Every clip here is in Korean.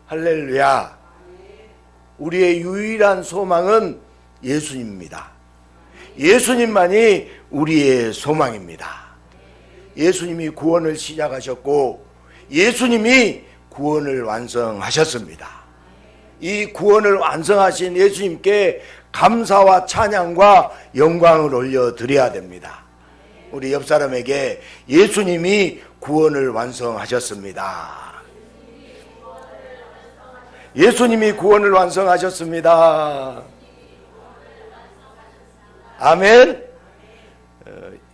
할렐루야. 우리의 유일한 소망은 예수님입니다. 예수님만이 우리의 소망입니다. 예수님이 구원을 시작하셨고 예수님이 구원을 완성하셨습니다. 이 구원을 완성하신 예수님께 감사와 찬양과 영광을 올려드려야 됩니다. 우리 옆 사람에게 예수님이 구원을 완성하셨습니다. 예수님이 구원을 완성하셨습니다. 아멘.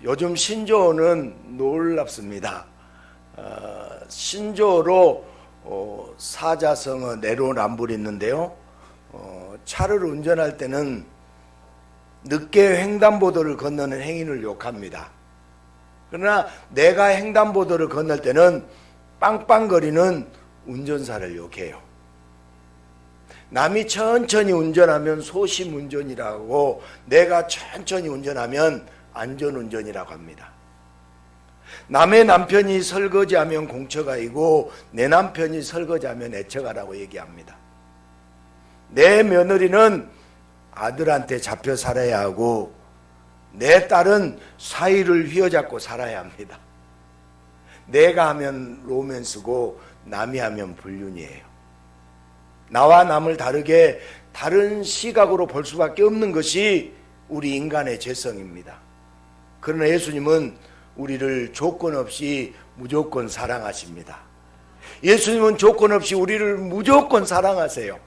요즘 신조어는 놀랍습니다. 신조어로 사자성어 내로남불이 있는데요. 차를 운전할 때는 늦게 횡단보도를 건너는 행인을 욕합니다. 그러나 내가 횡단보도를 건널 때는 빵빵거리는 운전사를 욕해요. 남이 천천히 운전하면 소심운전이라고, 내가 천천히 운전하면 안전운전이라고 합니다. 남의 남편이 설거지하면 공처가이고 내 남편이 설거지하면 애처가라고 얘기합니다. 내 며느리는 아들한테 잡혀 살아야 하고 내 딸은 사위를 휘어잡고 살아야 합니다. 내가 하면 로맨스고 남이 하면 불륜이에요. 나와 남을 다르게 다른 시각으로 볼 수밖에 없는 것이 우리 인간의 죄성입니다. 그러나 예수님은 우리를 조건 없이 무조건 사랑하십니다. 예수님은 조건 없이 우리를 무조건 사랑하세요.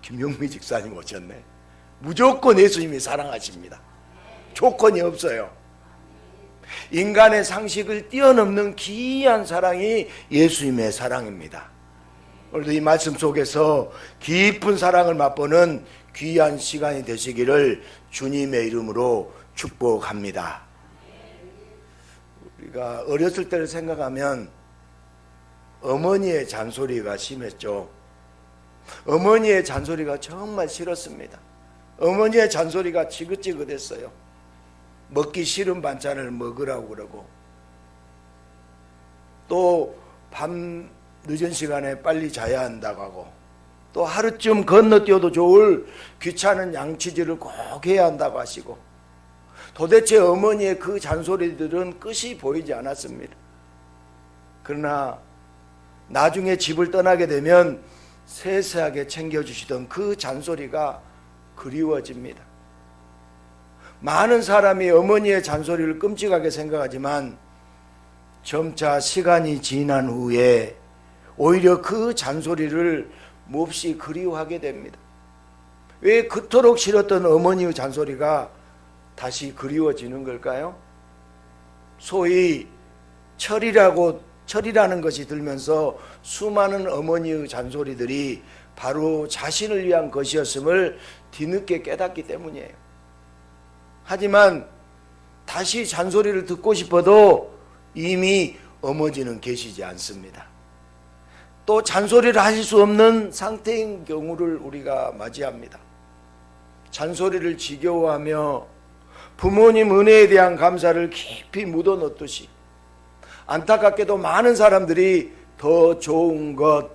김용미 집사님 오셨네. 무조건 예수님이 사랑하십니다. 조건이 없어요. 인간의 상식을 뛰어넘는 기이한 사랑이 예수님의 사랑입니다. 오늘도 이 말씀 속에서 깊은 사랑을 맛보는 귀한 시간이 되시기를 주님의 이름으로 축복합니다. 우리가 어렸을 때를 생각하면 어머니의 잔소리가 심했죠. 어머니의 잔소리가 정말 싫었습니다. 어머니의 잔소리가 지긋지긋했어요. 먹기 싫은 반찬을 먹으라고 그러고, 또 밤 늦은 시간에 빨리 자야 한다고 하고, 또 하루쯤 건너뛰어도 좋을 귀찮은 양치질을 꼭 해야 한다고 하시고, 도대체 어머니의 그 잔소리들은 끝이 보이지 않았습니다. 그러나 나중에 집을 떠나게 되면 세세하게 챙겨주시던 그 잔소리가 그리워집니다. 많은 사람이 어머니의 잔소리를 끔찍하게 생각하지만 점차 시간이 지난 후에 오히려 그 잔소리를 몹시 그리워하게 됩니다. 왜 그토록 싫었던 어머니의 잔소리가 다시 그리워지는 걸까요? 소위 철이라는 것이 들면서 수많은 어머니의 잔소리들이 바로 자신을 위한 것이었음을 뒤늦게 깨닫기 때문이에요. 하지만 다시 잔소리를 듣고 싶어도 이미 어머니는 계시지 않습니다. 또 잔소리를 하실 수 없는 상태인 경우를 우리가 맞이합니다. 잔소리를 지겨워하며 부모님 은혜에 대한 감사를 깊이 묻어놓듯이 안타깝게도 많은 사람들이 더 좋은 것,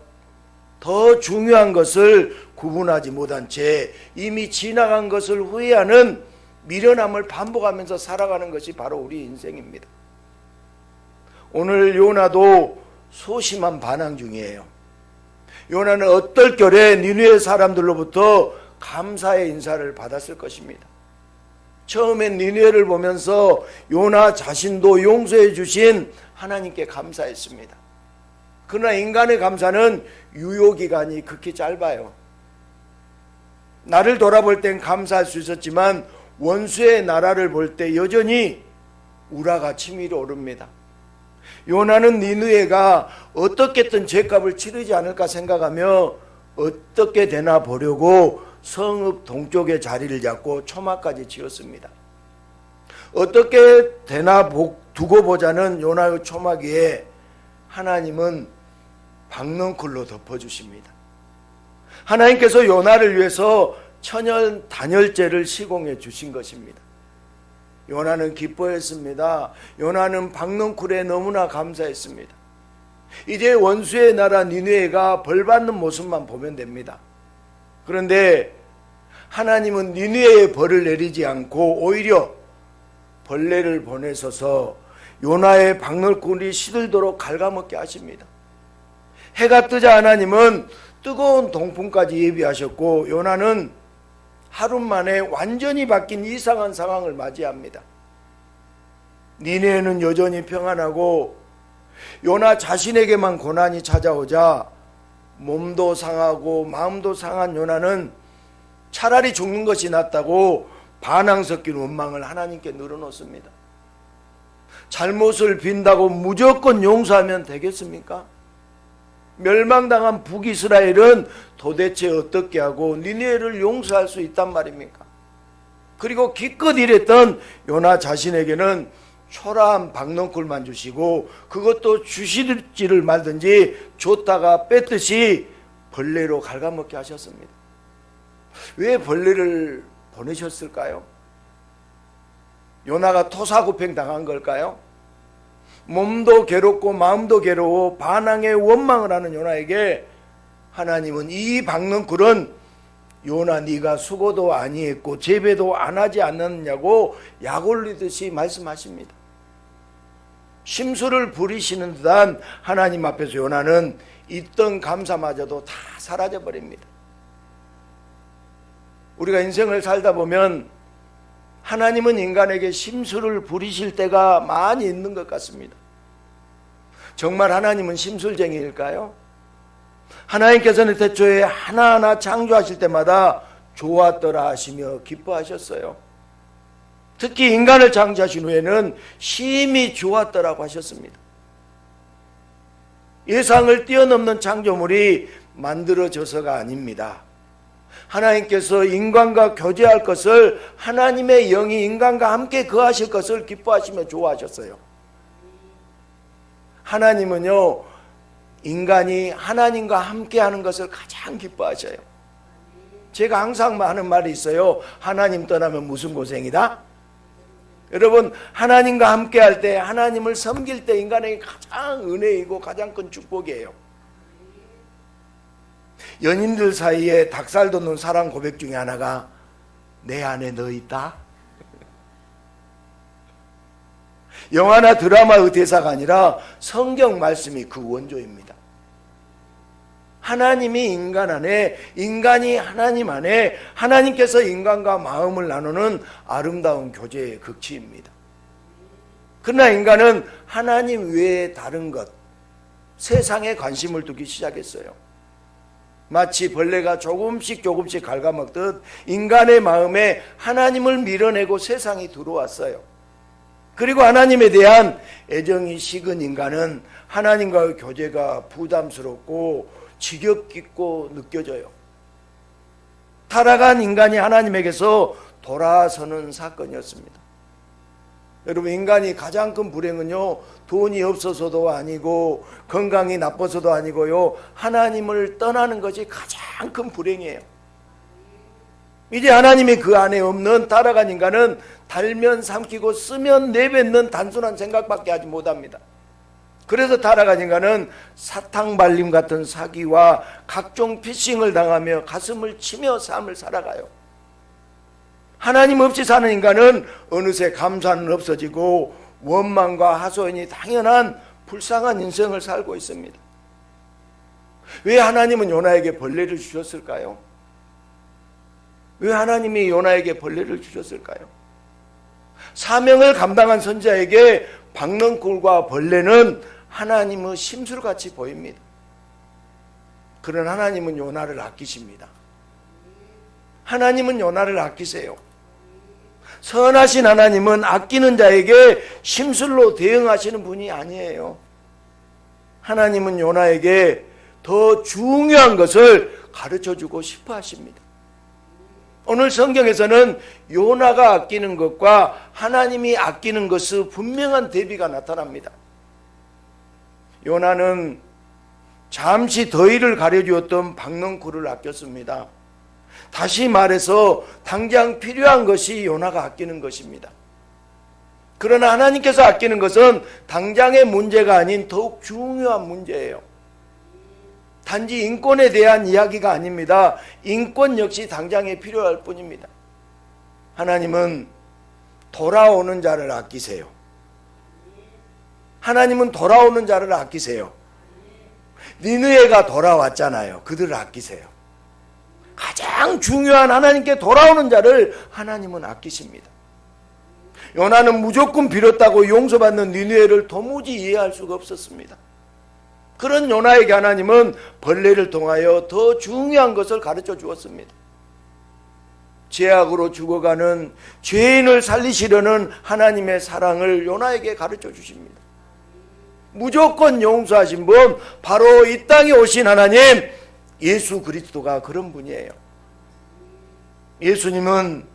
더 중요한 것을 구분하지 못한 채 이미 지나간 것을 후회하는 미련함을 반복하면서 살아가는 것이 바로 우리 인생입니다. 오늘 요나도 소심한 반항 중이에요. 요나는 어떨결에 니느웨 사람들로부터 감사의 인사를 받았을 것입니다. 처음엔 니느웨를 보면서 요나 자신도 용서해 주신 하나님께 감사했습니다. 그러나 인간의 감사는 유효기간이 극히 짧아요. 나를 돌아볼 땐 감사할 수 있었지만 원수의 나라를 볼 때 여전히 우라가 치밀어 오릅니다. 요나는 니느웨가 어떻게든 죄값을 치르지 않을까 생각하며 어떻게 되나 보려고 성읍 동쪽에 자리를 잡고 초막까지 지었습니다. 어떻게 되나 두고 보자는 요나의 초막 위에 하나님은 박넝쿨로 덮어주십니다. 하나님께서 요나를 위해서 천연 단열재를 시공해 주신 것입니다. 요나는 기뻐했습니다. 요나는 박넝쿨에 너무나 감사했습니다. 이제 원수의 나라 니느웨가 벌받는 모습만 보면 됩니다. 그런데 하나님은 니느웨의 벌을 내리지 않고 오히려 벌레를 보내셔서 요나의 박너쿨이 시들도록 갉아먹게 하십니다. 해가 뜨자 하나님은 뜨거운 동풍까지 예비하셨고 요나는 하루 만에 완전히 바뀐 이상한 상황을 맞이합니다. 니느웨는 여전히 평안하고 요나 자신에게만 고난이 찾아오자 몸도 상하고 마음도 상한 요나는 차라리 죽는 것이 낫다고 반항 섞인 원망을 하나님께 늘어놓습니다. 잘못을 빈다고 무조건 용서하면 되겠습니까? 멸망당한 북이스라엘은 도대체 어떻게 하고 니느웨를 용서할 수 있단 말입니까? 그리고 기껏 이랬던 요나 자신에게는 초라한 박넝쿨만 주시고 그것도 주시지를 말든지 줬다가 뺐듯이 벌레로 갉아먹게 하셨습니다. 왜 벌레를 보내셨을까요? 요나가 토사구팽 당한 걸까요? 몸도 괴롭고 마음도 괴로워 반항의 원망을 하는 요나에게 하나님은 이 박넝쿨은 요나 네가 수고도 아니했고 재배도 안 하지 않았느냐고 약 올리듯이 말씀하십니다. 심술을 부리시는 듯한 하나님 앞에서 요나는 있던 감사마저도 다 사라져버립니다. 우리가 인생을 살다 보면 하나님은 인간에게 심술을 부리실 때가 많이 있는 것 같습니다. 정말 하나님은 심술쟁이일까요? 하나님께서는 태초에 하나하나 창조하실 때마다 좋았더라 하시며 기뻐하셨어요. 특히 인간을 창조하신 후에는 심히 좋았더라고 하셨습니다. 예상을 뛰어넘는 창조물이 만들어져서가 아닙니다. 하나님께서 인간과 교제할 것을, 하나님의 영이 인간과 함께 거하실 것을 기뻐하시며 좋아하셨어요. 하나님은요, 인간이 하나님과 함께 하는 것을 가장 기뻐하셔요. 제가 항상 하는 말이 있어요. 하나님 떠나면 무슨 고생이다? 여러분, 하나님과 함께 할 때, 하나님을 섬길 때 인간에게 가장 은혜이고 가장 큰 축복이에요. 연인들 사이에 닭살 돋는 사랑 고백 중에 하나가 내 안에 너 있다. 영화나 드라마의 대사가 아니라 성경 말씀이 그 원조입니다. 하나님이 인간 안에, 인간이 하나님 안에, 하나님께서 인간과 마음을 나누는 아름다운 교제의 극치입니다. 그러나 인간은 하나님 외에 다른 것, 세상에 관심을 두기 시작했어요. 마치 벌레가 조금씩 갉아먹듯 인간의 마음에 하나님을 밀어내고 세상이 들어왔어요. 그리고 하나님에 대한 애정이 식은 인간은 하나님과의 교제가 부담스럽고 지겹고 느껴져요. 타락한 인간이 하나님에게서 돌아서는 사건이었습니다. 여러분, 인간이 가장 큰 불행은요, 돈이 없어서도 아니고 건강이 나빠서도 아니고요, 하나님을 떠나는 것이 가장 큰 불행이에요. 이제 하나님이 그 안에 없는 타락한 인간은 달면 삼키고 쓰면 내뱉는 단순한 생각밖에 하지 못합니다. 그래서 타락한 인간은 사탕발림 같은 사기와 각종 피싱을 당하며 가슴을 치며 삶을 살아가요. 하나님 없이 사는 인간은 어느새 감사는 없어지고 원망과 하소연이 당연한 불쌍한 인생을 살고 있습니다. 왜 하나님은 요나에게 벌레를 주셨을까요? 왜 하나님이 요나에게 벌레를 주셨을까요? 사명을 감당한 선지자에게 박넝쿨과 벌레는 하나님의 심술같이 보입니다. 그런 하나님은 요나를 아끼십니다. 하나님은 요나를 아끼세요. 선하신 하나님은 아끼는 자에게 심술로 대응하시는 분이 아니에요. 하나님은 요나에게 더 중요한 것을 가르쳐주고 싶어 하십니다. 오늘 성경에서는 요나가 아끼는 것과 하나님이 아끼는 것의 분명한 대비가 나타납니다. 요나는 잠시 더위를 가려주었던 박넝쿨을 아꼈습니다. 다시 말해서 당장 필요한 것이 요나가 아끼는 것입니다. 그러나 하나님께서 아끼는 것은 당장의 문제가 아닌 더욱 중요한 문제예요. 단지 인권에 대한 이야기가 아닙니다. 인권 역시 당장에 필요할 뿐입니다. 하나님은 돌아오는 자를 아끼세요. 하나님은 돌아오는 자를 아끼세요. 니느웨가 돌아왔잖아요. 그들을 아끼세요. 가장 중요한 하나님께 돌아오는 자를 하나님은 아끼십니다. 요나는 무조건 빌었다고 용서받는 니느웨를 도무지 이해할 수가 없었습니다. 그런 요나에게 하나님은 벌레를 통하여 더 중요한 것을 가르쳐 주었습니다. 죄악으로 죽어가는 죄인을 살리시려는 하나님의 사랑을 요나에게 가르쳐 주십니다. 무조건 용서하신 분, 바로 이 땅에 오신 하나님 예수 그리스도가 그런 분이에요. 예수님은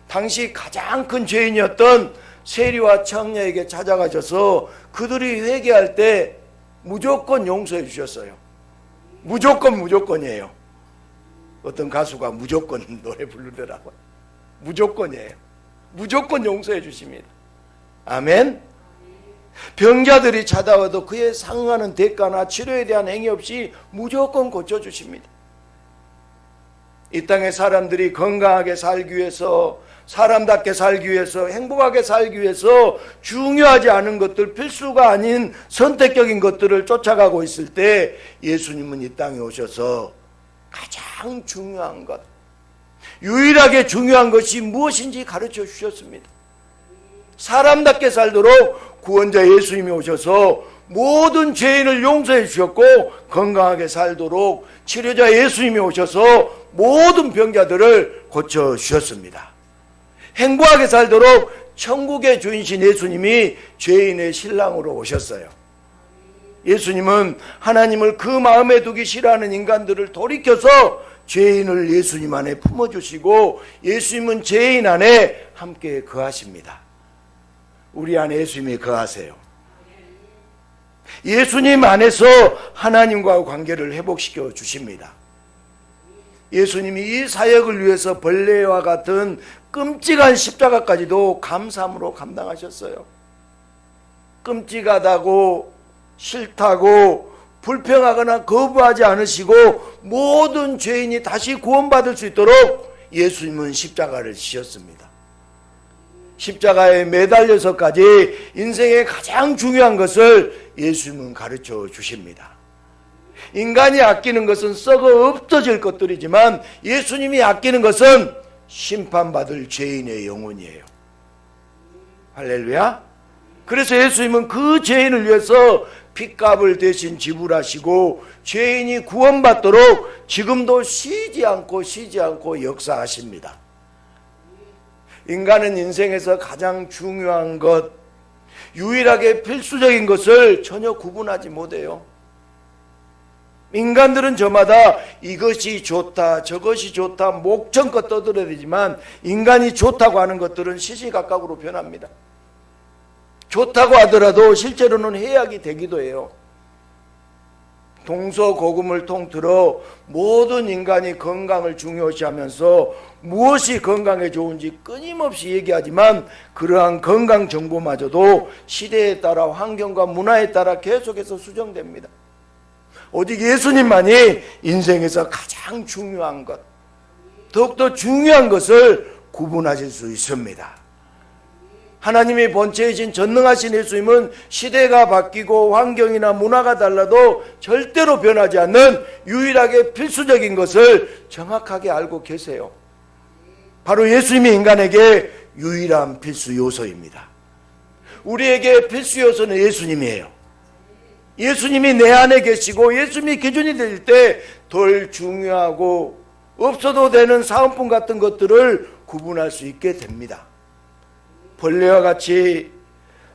당시 가장 큰 죄인이었던 세리와 청녀에게 찾아가셔서 그들이 회개할 때 무조건 용서해 주셨어요. 무조건이에요. 어떤 가수가 무조건 노래 부르더라고요. 무조건이에요. 무조건 용서해 주십니다. 아멘. 병자들이 찾아와도 그에 상응하는 대가나 치료에 대한 행위 없이 무조건 고쳐주십니다. 이 땅의 사람들이 건강하게 살기 위해서, 사람답게 살기 위해서, 행복하게 살기 위해서 중요하지 않은 것들, 필수가 아닌 선택적인 것들을 쫓아가고 있을 때 예수님은 이 땅에 오셔서 가장 중요한 것, 유일하게 중요한 것이 무엇인지 가르쳐 주셨습니다. 사람답게 살도록 구원자 예수님이 오셔서 모든 죄인을 용서해 주셨고, 건강하게 살도록 치료자 예수님이 오셔서 모든 병자들을 고쳐 주셨습니다. 행복하게 살도록 천국의 주인이신 예수님이 죄인의 신랑으로 오셨어요. 예수님은 하나님을 그 마음에 두기 싫어하는 인간들을 돌이켜서 죄인을 예수님 안에 품어주시고, 예수님은 죄인 안에 함께 거하십니다. 우리 안에 예수님이 거하세요. 예수님 안에서 하나님과 관계를 회복시켜 주십니다. 예수님이 이 사역을 위해서 벌레와 같은 끔찍한 십자가까지도 감사함으로 감당하셨어요. 끔찍하다고, 싫다고, 불평하거나 거부하지 않으시고 모든 죄인이 다시 구원받을 수 있도록 예수님은 십자가를 지셨습니다. 십자가에 매달려서까지 인생의 가장 중요한 것을 예수님은 가르쳐 주십니다. 인간이 아끼는 것은 썩어 없어질 것들이지만 예수님이 아끼는 것은 심판받을 죄인의 영혼이에요. 할렐루야. 그래서 예수님은 그 죄인을 위해서 핏값을 대신 지불하시고 죄인이 구원받도록 지금도 쉬지 않고 역사하십니다. 인간은 인생에서 가장 중요한 것, 유일하게 필수적인 것을 전혀 구분하지 못해요. 인간들은 저마다 이것이 좋다, 저것이 좋다, 목청껏 떠들어대지만 인간이 좋다고 하는 것들은 시시각각으로 변합니다. 좋다고 하더라도 실제로는 해악이 되기도 해요. 동서고금을 통틀어 모든 인간이 건강을 중요시하면서 무엇이 건강에 좋은지 끊임없이 얘기하지만 그러한 건강 정보마저도 시대에 따라 환경과 문화에 따라 계속해서 수정됩니다. 오직 예수님만이 인생에서 가장 중요한 것, 더욱더 중요한 것을 구분하실 수 있습니다. 하나님의 본체이신 전능하신 예수님은 시대가 바뀌고 환경이나 문화가 달라도 절대로 변하지 않는 유일하게 필수적인 것을 정확하게 알고 계세요. 바로 예수님이 인간에게 유일한 필수 요소입니다. 우리에게 필수 요소는 예수님이에요. 예수님이 내 안에 계시고 예수님이 기준이 될 때 덜 중요하고 없어도 되는 사은품 같은 것들을 구분할 수 있게 됩니다. 벌레와 같이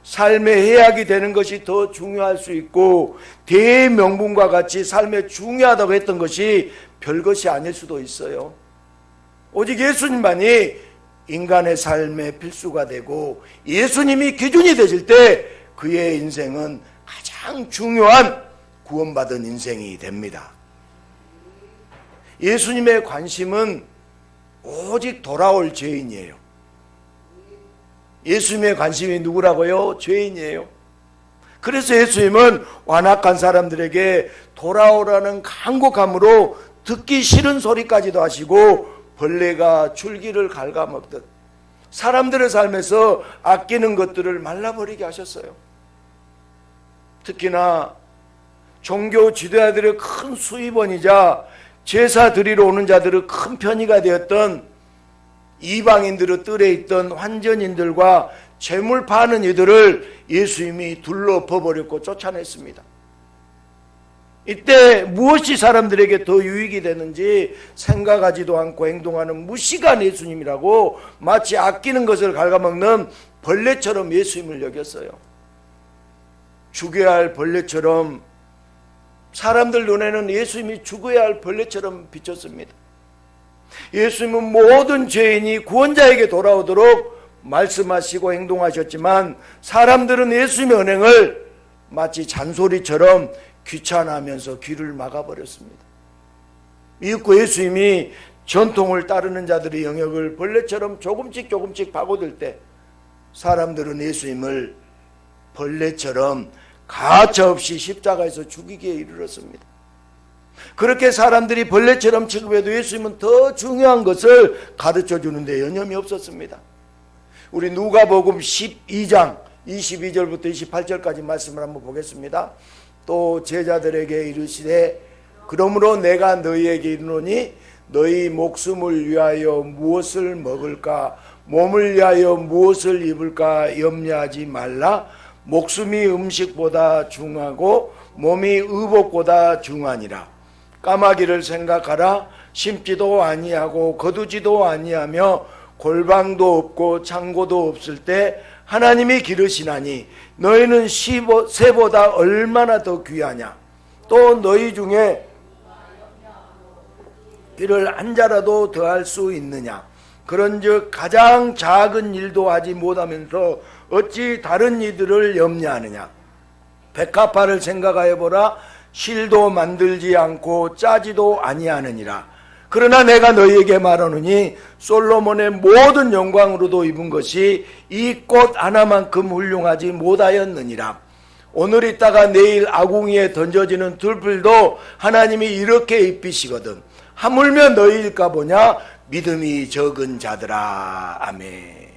삶의 해악이 되는 것이 더 중요할 수 있고 대명분과 같이 삶에 중요하다고 했던 것이 별것이 아닐 수도 있어요. 오직 예수님만이 인간의 삶의 필수가 되고 예수님이 기준이 되실 때 그의 인생은 가장 중요한 구원받은 인생이 됩니다. 예수님의 관심은 오직 돌아올 죄인이에요. 예수님의 관심이 누구라고요? 죄인이에요. 그래서 예수님은 완악한 사람들에게 돌아오라는 간곡함으로 듣기 싫은 소리까지도 하시고 벌레가 줄기를 갉아먹듯 사람들의 삶에서 아끼는 것들을 말라버리게 하셨어요. 특히나 종교 지도자들의 큰 수입원이자 제사 드리러 오는 자들의 큰 편의가 되었던 이방인들의 뜰에 있던 환전인들과 재물 파는 이들을 예수님이 둘러엎어버렸고 쫓아냈습니다. 이때 무엇이 사람들에게 더 유익이 되는지 생각하지도 않고 행동하는 무식한 예수님이라고 마치 아끼는 것을 갉아먹는 벌레처럼 예수님을 여겼어요. 죽여야 할 벌레처럼, 사람들 눈에는 예수님이 죽어야 할 벌레처럼 비쳤습니다. 예수님은 모든 죄인이 구원자에게 돌아오도록 말씀하시고 행동하셨지만 사람들은 예수님의 언행을 마치 잔소리처럼 귀찮아하면서 귀를 막아버렸습니다. 이윽고 예수님이 전통을 따르는 자들의 영역을 벌레처럼 조금씩 파고들 때 사람들은 예수님을 벌레처럼 가차없이 십자가에서 죽이기에 이르렀습니다. 그렇게 사람들이 벌레처럼 취급해도 예수님은 더 중요한 것을 가르쳐 주는데 여념이 없었습니다. 우리 누가복음 12장 22절부터 28절까지 말씀을 한번 보겠습니다. 또 제자들에게 이르시되 그러므로 내가 너희에게 이르노니 너희 목숨을 위하여 무엇을 먹을까 몸을 위하여 무엇을 입을까 염려하지 말라. 목숨이 음식보다 중하고 몸이 의복보다 중하니라. 까마귀를 생각하라. 심지도 아니하고 거두지도 아니하며 골방도 없고 창고도 없을 때 하나님이 기르시나니 너희는 새보다 얼마나 더 귀하냐. 또 너희 중에 이를 한 자라도 더할 수 있느냐. 그런즉 가장 작은 일도 하지 못하면서 어찌 다른 이들을 염려하느냐. 백합화를 생각하여 보라. 실도 만들지 않고 짜지도 아니하느니라. 그러나 내가 너희에게 말하노니 솔로몬의 모든 영광으로도 입은 것이 이 꽃 하나만큼 훌륭하지 못하였느니라. 오늘 있다가 내일 아궁이에 던져지는 들풀도 하나님이 이렇게 입히시거든. 하물며 너희일까 보냐. 믿음이 적은 자들아. 아멘.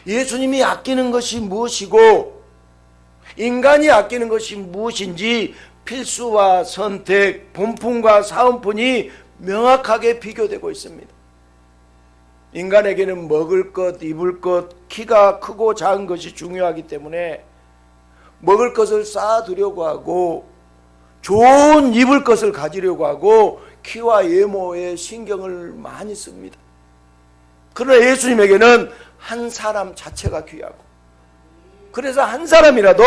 예수님이 아끼는 것이 무엇이고 인간이 아끼는 것이 무엇인지 필수와 선택, 본품과 사은품이 명확하게 비교되고 있습니다. 인간에게는 먹을 것, 입을 것, 키가 크고 작은 것이 중요하기 때문에 먹을 것을 쌓아두려고 하고 좋은 입을 것을 가지려고 하고 키와 외모에 신경을 많이 씁니다. 그러나 예수님에게는 한 사람 자체가 귀하고 그래서 한 사람이라도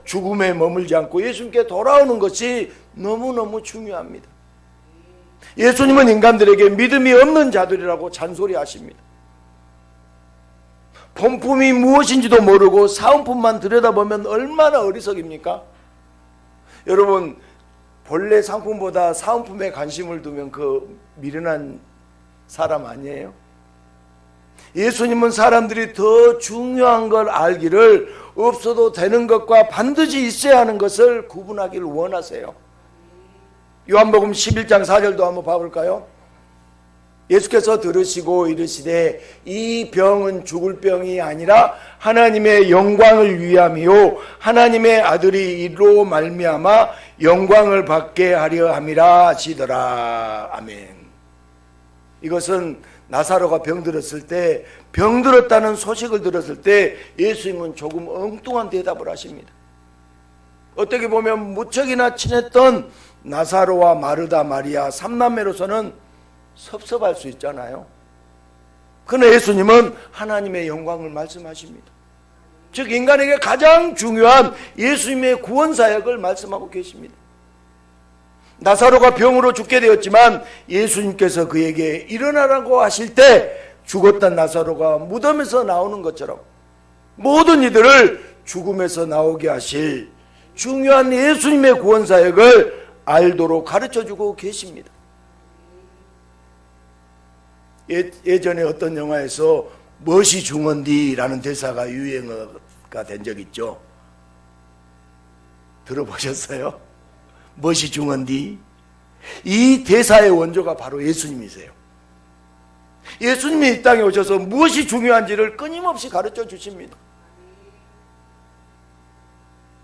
죽음에 머물지 않고 예수님께 돌아오는 것이 너무너무 중요합니다. 예수님은 인간들에게 믿음이 없는 자들이라고 잔소리하십니다. 본품이 무엇인지도 모르고 사은품만 들여다보면 얼마나 어리석입니까? 여러분, 본래 상품보다 사은품에 관심을 두면 그 미련한 사람 아니에요? 예수님은 사람들이 더 중요한 걸 알기를 없어도 되는 것과 반드시 있어야 하는 것을 구분하기를 원하세요. 요한복음 11장 4절도 한번 봐볼까요? 예수께서 들으시고 이르시되 이 병은 죽을 병이 아니라 하나님의 영광을 위함이요 하나님의 아들이 이로 말미암아 영광을 받게 하려 함이라 하시더라. 아멘. 이것은 나사로가 병들었을 때, 병들었다는 소식을 들었을 때 예수님은 조금 엉뚱한 대답을 하십니다. 어떻게 보면 무척이나 친했던 나사로와 마르다 마리아 삼남매로서는 섭섭할 수 있잖아요. 그러나 예수님은 하나님의 영광을 말씀하십니다. 즉 인간에게 가장 중요한 예수님의 구원사역을 말씀하고 계십니다. 나사로가 병으로 죽게 되었지만 예수님께서 그에게 일어나라고 하실 때 죽었던 나사로가 무덤에서 나오는 것처럼 모든 이들을 죽음에서 나오게 하실 중요한 예수님의 구원사역을 알도록 가르쳐주고 계십니다. 예전에 어떤 영화에서 무엇이 중헌디라는 대사가 유행어가 된 적 있죠. 들어보셨어요? 무엇이 중헌디? 이 대사의 원조가 바로 예수님이세요. 예수님이 이 땅에 오셔서 무엇이 중요한지를 끊임없이 가르쳐 주십니다.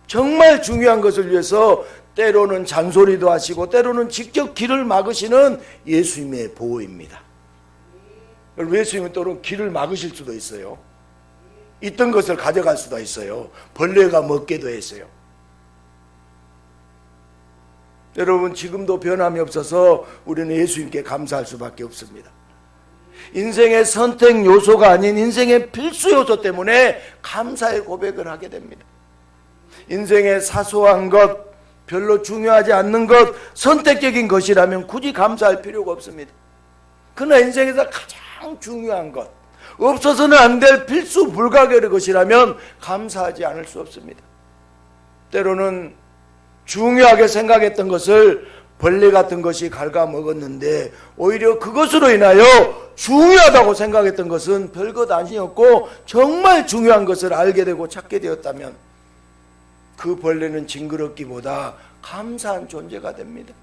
정말 중요한 것을 위해서 때로는 잔소리도 하시고 때로는 직접 길을 막으시는 예수님의 보호입니다. 예수님은 때로는 길을 막으실 수도 있어요. 있던 것을 가져갈 수도 있어요. 벌레가 먹게도 했어요. 여러분, 지금도 변함이 없어서 우리는 예수님께 감사할 수밖에 없습니다. 인생의 선택 요소가 아닌 인생의 필수 요소 때문에 감사의 고백을 하게 됩니다. 인생의 사소한 것, 별로 중요하지 않는 것, 선택적인 것이라면 굳이 감사할 필요가 없습니다. 그러나 인생에서 가장 중요한 것, 없어서는 안 될 필수 불가결의 것이라면 감사하지 않을 수 없습니다. 때로는 중요하게 생각했던 것을 벌레 같은 것이 갉아먹었는데 오히려 그것으로 인하여 중요하다고 생각했던 것은 별것 아니었고 정말 중요한 것을 알게 되고 찾게 되었다면 그 벌레는 징그럽기보다 감사한 존재가 됩니다.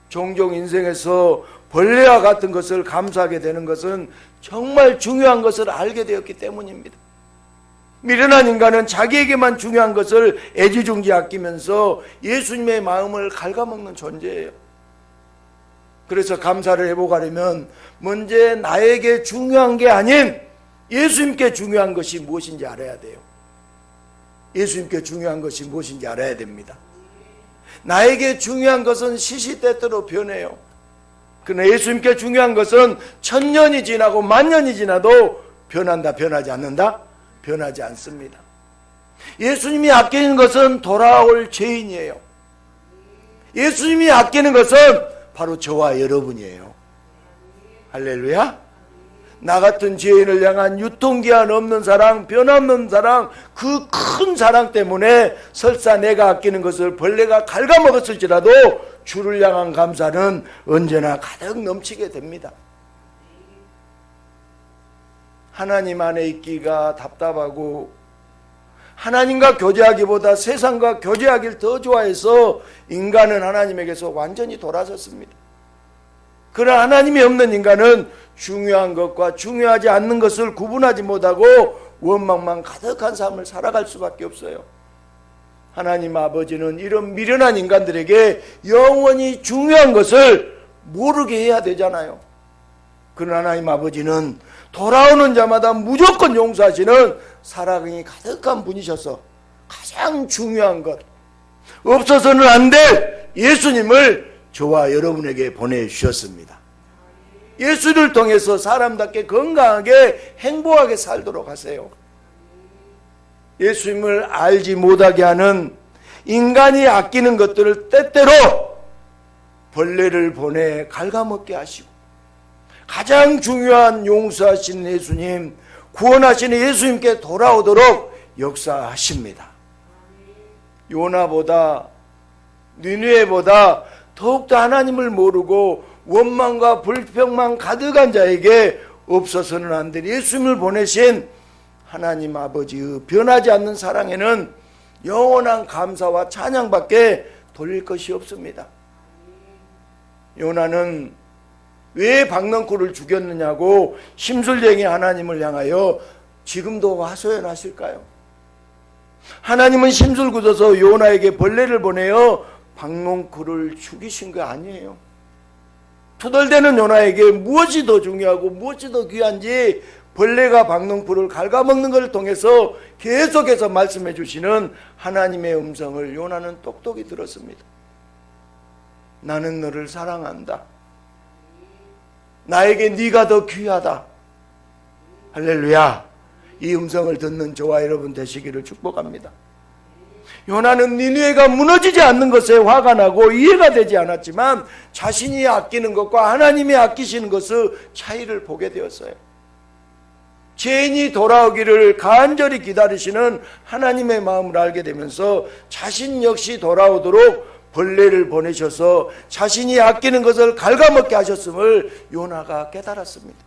종종 인생에서 벌레와 같은 것을 감사하게 되는 것은 정말 중요한 것을 알게 되었기 때문입니다. 미련한 인간은 자기에게만 중요한 것을 애지중지 아끼면서 예수님의 마음을 갉아먹는 존재예요. 그래서 감사를 회복하려면 먼저 나에게 중요한 게 아닌 예수님께 중요한 것이 무엇인지 알아야 돼요. 예수님께 중요한 것이 무엇인지 알아야 됩니다. 나에게 중요한 것은 시시때때로 변해요. 그러나 예수님께 중요한 것은 1000년이 지나고 10,000년이 지나도 변한다, 변하지 않는다? 변하지 않습니다. 예수님이 아끼는 것은 돌아올 죄인이에요. 예수님이 아끼는 것은 바로 저와 여러분이에요. 할렐루야. 나 같은 죄인을 향한 유통기한 없는 사랑, 변함없는 사랑, 그 큰 사랑 때문에 설사 내가 아끼는 것을 벌레가 갉아먹었을지라도 주를 향한 감사는 언제나 가득 넘치게 됩니다. 하나님 안에 있기가 답답하고 하나님과 교제하기보다 세상과 교제하기를 더 좋아해서 인간은 하나님에게서 완전히 돌아섰습니다. 그러나 하나님이 없는 인간은 중요한 것과 중요하지 않는 것을 구분하지 못하고 원망만 가득한 삶을 살아갈 수밖에 없어요. 하나님 아버지는 이런 미련한 인간들에게 영원히 중요한 것을 모르게 해야 되잖아요. 그러나 하나님 아버지는 돌아오는 자마다 무조건 용서하시는 사랑이 가득한 분이셔서 가장 중요한 것, 없어서는 안 될 예수님을 저와 여러분에게 보내주셨습니다. 예수를 통해서 사람답게 건강하게 행복하게 살도록 하세요. 예수님을 알지 못하게 하는 인간이 아끼는 것들을 때때로 벌레를 보내 갉아먹게 하시고 가장 중요한 용서하시는 예수님, 구원하시는 예수님께 돌아오도록 역사하십니다. 요나보다 니느웨보다 더욱더 하나님을 모르고 원망과 불평만 가득한 자에게 없어서는 안 될 예수님을 보내신 하나님 아버지의 변하지 않는 사랑에는 영원한 감사와 찬양밖에 돌릴 것이 없습니다. 요나는 왜 박넝쿨을 죽였느냐고 심술쟁이 하나님을 향하여 지금도 하소연하실까요? 하나님은 심술 굳어서 요나에게 벌레를 보내어 박넝쿨을 죽이신 거 아니에요. 투덜대는 요나에게 무엇이 더 중요하고 무엇이 더 귀한지 벌레가 박넝쿨을 갉아먹는 것을 통해서 계속해서 말씀해 주시는 하나님의 음성을 요나는 똑똑히 들었습니다. 나는 너를 사랑한다. 나에게 네가 더 귀하다. 할렐루야. 이 음성을 듣는 저와 여러분 되시기를 축복합니다. 요나는 니느웨가 무너지지 않는 것에 화가 나고 이해가 되지 않았지만 자신이 아끼는 것과 하나님이 아끼시는 것의 차이를 보게 되었어요. 죄인이 돌아오기를 간절히 기다리시는 하나님의 마음을 알게 되면서 자신 역시 돌아오도록 벌레를 보내셔서 자신이 아끼는 것을 갉아먹게 하셨음을 요나가 깨달았습니다.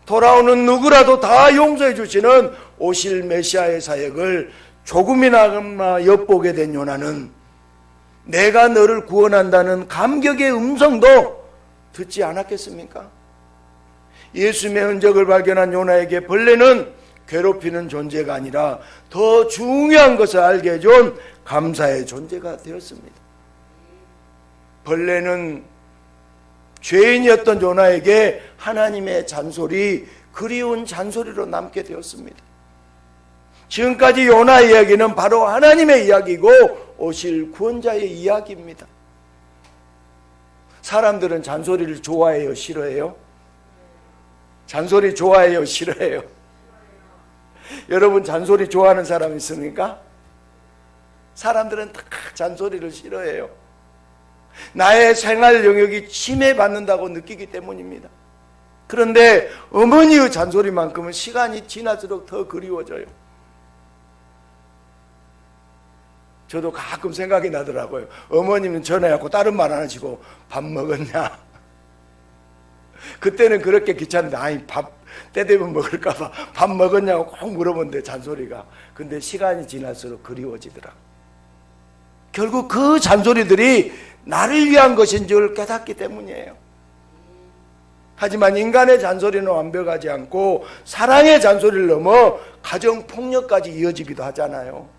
돌아오는 누구라도 다 용서해 주시는 오실 메시아의 사역을 조금이나마 엿보게 된 요나는 내가 너를 구원한다는 감격의 음성도 듣지 않았겠습니까? 예수님의 흔적을 발견한 요나에게 벌레는 괴롭히는 존재가 아니라 더 중요한 것을 알게 해준 감사의 존재가 되었습니다. 벌레는 죄인이었던 요나에게 하나님의 잔소리, 그리운 잔소리로 남게 되었습니다. 지금까지 요나 이야기는 바로 하나님의 이야기고 오실 구원자의 이야기입니다. 사람들은 잔소리를 좋아해요, 싫어해요? 잔소리 좋아해요, 싫어해요? 여러분 잔소리 좋아하는 사람 있습니까? 사람들은 다 잔소리를 싫어해요. 나의 생활 영역이 침해받는다고 느끼기 때문입니다. 그런데 어머니의 잔소리만큼은 시간이 지날수록 더 그리워져요. 저도 가끔 생각이 나더라고요. 어머님은 전화해갖고 다른 말 안 하시고 밥 먹었냐? 그때는 그렇게 귀찮은데 아니 밥 때 되면 먹을까봐 밥 먹었냐고 꼭 물어본대 잔소리가. 근데 시간이 지날수록 그리워지더라. 결국 그 잔소리들이 나를 위한 것인 줄 깨닫기 때문이에요. 하지만 인간의 잔소리는 완벽하지 않고 사랑의 잔소리를 넘어 가정폭력까지 이어지기도 하잖아요.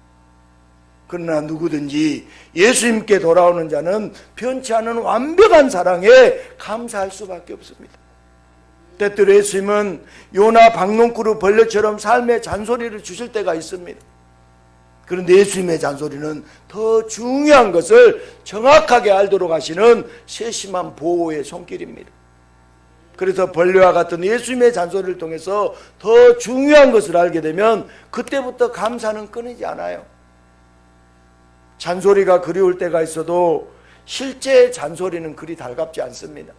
그러나 누구든지 예수님께 돌아오는 자는 변치 않은 완벽한 사랑에 감사할 수밖에 없습니다. 때때로 예수님은 요나 박농꾸루 벌레처럼 삶의 잔소리를 주실 때가 있습니다. 그런데 예수님의 잔소리는 더 중요한 것을 정확하게 알도록 하시는 세심한 보호의 손길입니다. 그래서 벌레와 같은 예수님의 잔소리를 통해서 더 중요한 것을 알게 되면 그때부터 감사는 끊이지 않아요. 잔소리가 그리울 때가 있어도 실제 잔소리는 그리 달갑지 않습니다.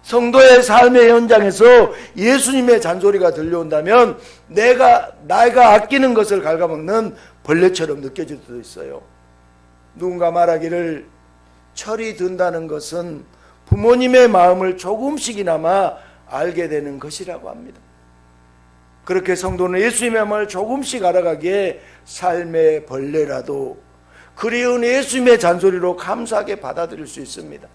성도의 삶의 현장에서 예수님의 잔소리가 들려온다면 내가 아끼는 것을 갉아먹는 벌레처럼 느껴질 수도 있어요. 누군가 말하기를 철이 든다는 것은 부모님의 마음을 조금씩이나마 알게 되는 것이라고 합니다. 그렇게 성도는 예수님의 마음을 조금씩 알아가기에 삶의 벌레라도 그리운 예수님의 잔소리로 감사하게 받아들일 수 있습니다.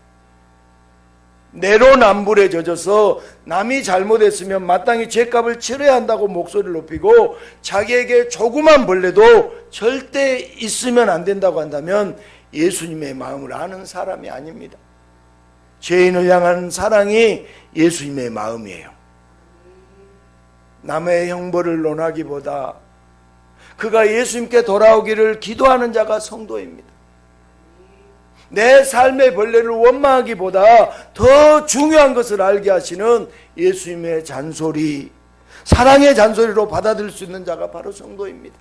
내로남불에 젖어서 남이 잘못했으면 마땅히 죄값을 치러야 한다고 목소리를 높이고 자기에게 조그만 벌레도 절대 있으면 안 된다고 한다면 예수님의 마음을 아는 사람이 아닙니다. 죄인을 향한 사랑이 예수님의 마음이에요. 남의 형벌을 논하기보다 그가 예수님께 돌아오기를 기도하는 자가 성도입니다. 내 삶의 벌레를 원망하기보다 더 중요한 것을 알게 하시는 예수님의 잔소리, 사랑의 잔소리로 받아들일 수 있는 자가 바로 성도입니다.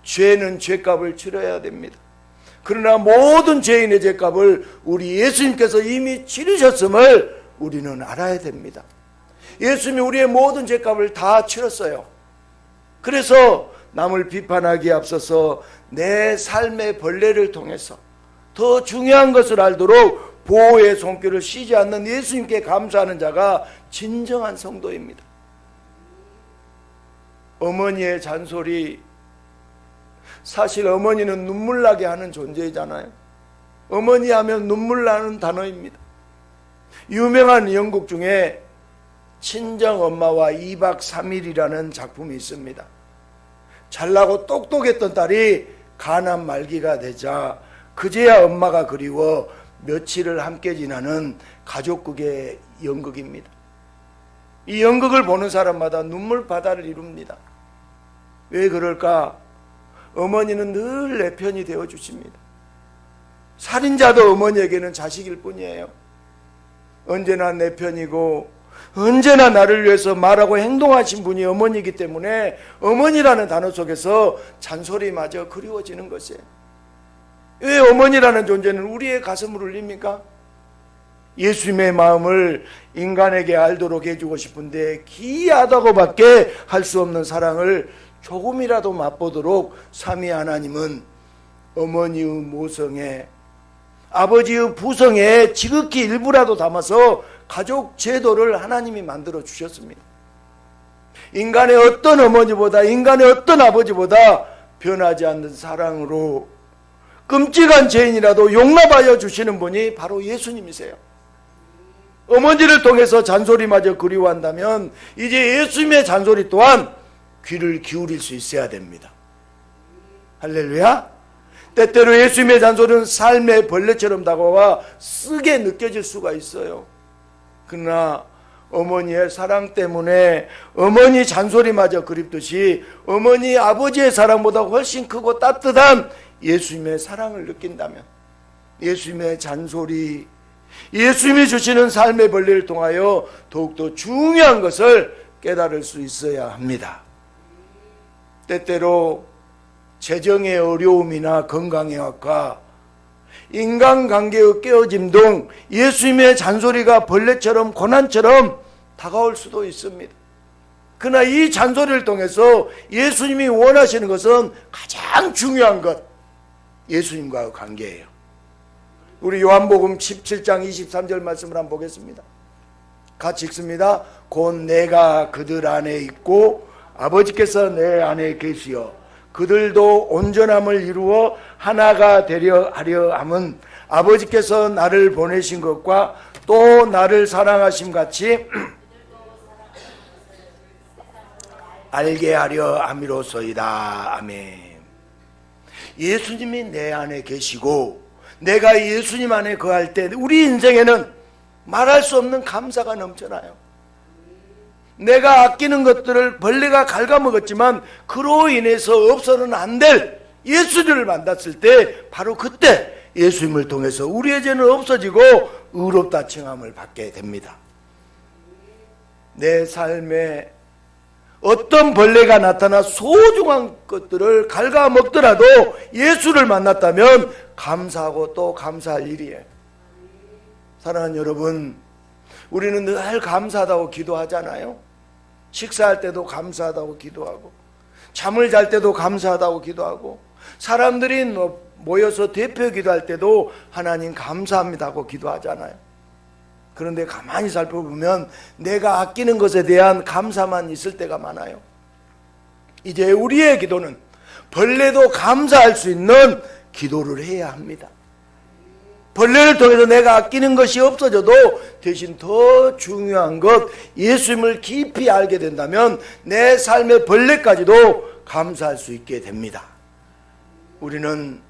죄는 죄값을 치러야 됩니다. 그러나 모든 죄인의 죄값을 우리 예수님께서 이미 치르셨음을 우리는 알아야 됩니다. 예수님이 우리의 모든 죄값을 다 치렀어요. 그래서 남을 비판하기에 앞서서 내 삶의 벌레를 통해서 더 중요한 것을 알도록 보호의 손길을 쉬지 않는 예수님께 감사하는 자가 진정한 성도입니다. 어머니의 잔소리, 사실 어머니는 눈물 나게 하는 존재이잖아요. 어머니 하면 눈물 나는 단어입니다. 유명한 연극 중에 친정엄마와 2박 3일이라는 작품이 있습니다. 잘나고 똑똑했던 딸이 가난 말기가 되자 그제야 엄마가 그리워 며칠을 함께 지나는 가족극의 연극입니다. 이 연극을 보는 사람마다 눈물 바다를 이룹니다. 왜 그럴까? 어머니는 늘 내 편이 되어 주십니다. 살인자도 어머니에게는 자식일 뿐이에요. 언제나 내 편이고 언제나 나를 위해서 말하고 행동하신 분이 어머니이기 때문에 어머니라는 단어 속에서 잔소리마저 그리워지는 것이에요. 왜 어머니라는 존재는 우리의 가슴을 울립니까? 예수님의 마음을 인간에게 알도록 해주고 싶은데 기이하다고밖에 할 수 없는 사랑을 조금이라도 맛보도록 삼위 하나님은 어머니의 모성에 아버지의 부성에 지극히 일부라도 담아서 가족 제도를 하나님이 만들어 주셨습니다. 인간의 어떤 어머니보다, 인간의 어떤 아버지보다 변하지 않는 사랑으로 끔찍한 죄인이라도 용납하여 주시는 분이 바로 예수님이세요. 어머니를 통해서 잔소리마저 그리워한다면 이제 예수님의 잔소리 또한 귀를 기울일 수 있어야 됩니다. 할렐루야. 때때로 예수님의 잔소리는 삶의 벌레처럼 다가와 쓰게 느껴질 수가 있어요. 그러나 어머니의 사랑 때문에 어머니 잔소리마저 그립듯이 어머니 아버지의 사랑보다 훨씬 크고 따뜻한 예수님의 사랑을 느낀다면 예수님의 잔소리, 예수님이 주시는 삶의 벌레를 통하여 더욱더 중요한 것을 깨달을 수 있어야 합니다. 때때로 재정의 어려움이나 건강의 악화, 인간관계의 깨어짐 등 예수님의 잔소리가 벌레처럼 고난처럼 다가올 수도 있습니다. 그러나 이 잔소리를 통해서 예수님이 원하시는 것은 가장 중요한 것, 예수님과의 관계예요. 우리 요한복음 17장 23절 말씀을 한번 보겠습니다. 같이 읽습니다. 곧 내가 그들 안에 있고 아버지께서 내 안에 계시어 그들도 온전함을 이루어 하나가 되려 하려 함은 아버지께서 나를 보내신 것과 또 나를 사랑하심 같이 알게 하려 함이로소이다. 아멘. 예수님이 내 안에 계시고 내가 예수님 안에 거할 때 우리 인생에는 말할 수 없는 감사가 넘쳐나요. 내가 아끼는 것들을 벌레가 갉아먹었지만 그로 인해서 없어서는 안 될 예수님을 만났을 때 바로 그때 예수님을 통해서 우리의 죄는 없어지고 의롭다 칭함을 받게 됩니다. 내 삶에 어떤 벌레가 나타나 소중한 것들을 갉아먹더라도 예수를 만났다면 감사하고 또 감사할 일이에요. 사랑하는 여러분, 우리는 늘 감사하다고 기도하잖아요. 식사할 때도 감사하다고 기도하고, 잠을 잘 때도 감사하다고 기도하고, 사람들이 모여서 대표 기도할 때도 하나님 감사합니다 하고 기도하잖아요. 그런데 가만히 살펴보면 내가 아끼는 것에 대한 감사만 있을 때가 많아요. 이제 우리의 기도는 벌레도 감사할 수 있는 기도를 해야 합니다. 벌레를 통해서 내가 아끼는 것이 없어져도 대신 더 중요한 것 예수님을 깊이 알게 된다면 내 삶의 벌레까지도 감사할 수 있게 됩니다. 우리는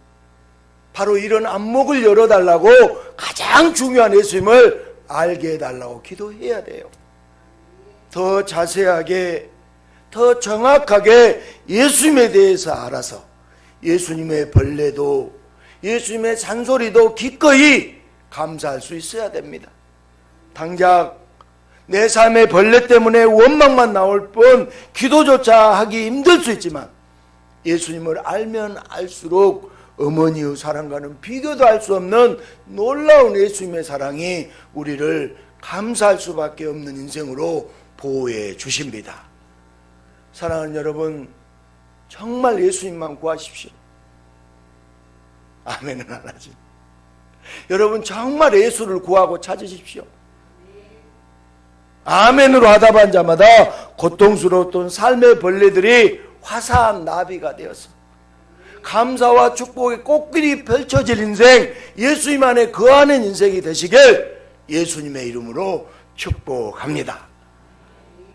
바로 이런 안목을 열어달라고 가장 중요한 예수님을 알게 해달라고 기도해야 돼요. 더 자세하게, 더 정확하게 예수님에 대해서 알아서 예수님의 벌레도 예수님의 잔소리도 기꺼이 감사할 수 있어야 됩니다. 당장 내 삶의 벌레 때문에 원망만 나올 뿐 기도조차 하기 힘들 수 있지만 예수님을 알면 알수록 어머니의 사랑과는 비교도 할 수 없는 놀라운 예수님의 사랑이 우리를 감사할 수밖에 없는 인생으로 보호해 주십니다. 사랑하는 여러분, 정말 예수님만 구하십시오. 아멘은 안 하지. 여러분 정말 예수를 구하고 찾으십시오. 아멘으로 하답한 자마다 고통스러웠던 삶의 벌레들이 화사한 나비가 되어서 감사와 축복의 꽃길이 펼쳐질 인생, 예수님 안에 거하는 인생이 되시길 예수님의 이름으로 축복합니다.